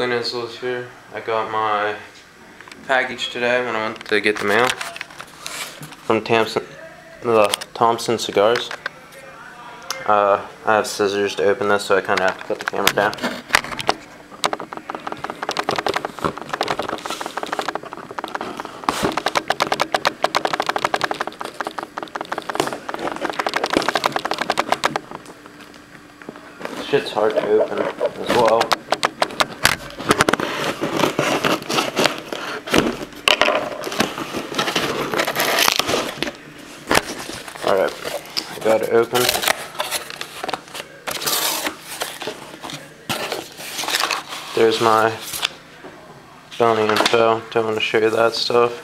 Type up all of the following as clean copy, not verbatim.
BlainizzleIsHere. I got my package today when I went to get the mail from Thompson Cigars. I have scissors to open this, so I kind of have to put the camera down. Shit's hard to open as well. Alright, I got it open. There's my bounty info. Don't want to show you that stuff.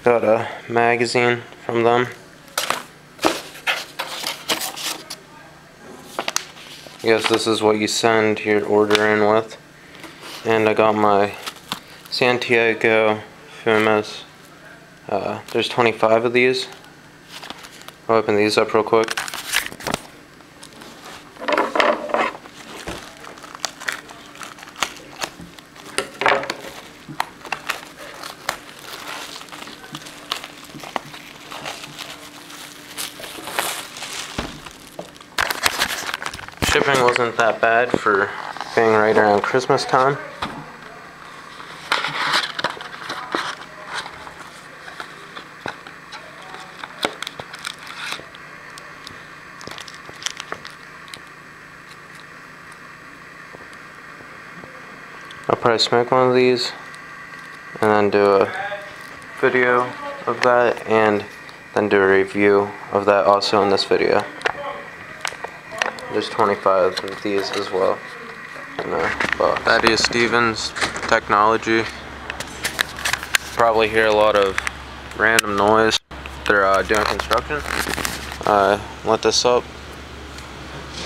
Got a magazine from them. I guess this is what you send your order in with. And I got my Santiago Fumas. There's 25 of these. I'll open these up real quick. Shipping wasn't that bad for being right around Christmas time. I'll probably smoke one of these and then do a video of that and then do a review of that also in this video. There's 25 of these as well in the box. Thaddeus Stevens Technology. Probably hear a lot of random noise. They're doing construction. I lit this up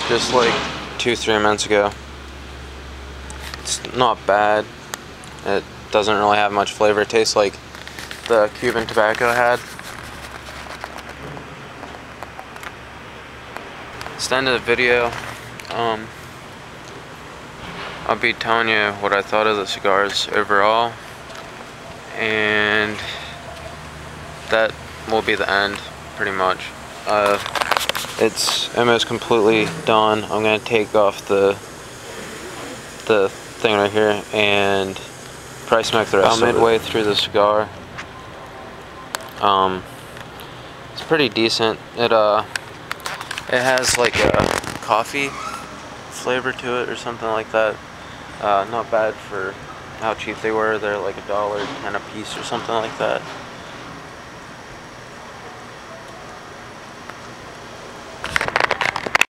just like 2-3 minutes ago. It's not bad. It doesn't really have much flavor. It tastes like the Cuban tobacco I had. It's the end of the video. I'll be telling you what I thought of the cigars overall, and that will be the end pretty much. It's almost completely done. I'm gonna take off the thing right here and probably smoke the rest of it. Midway through the cigar. It's pretty decent. It has like a coffee flavor to it or something like that. Not bad for how cheap they were. They're like $1.10 a piece or something like that.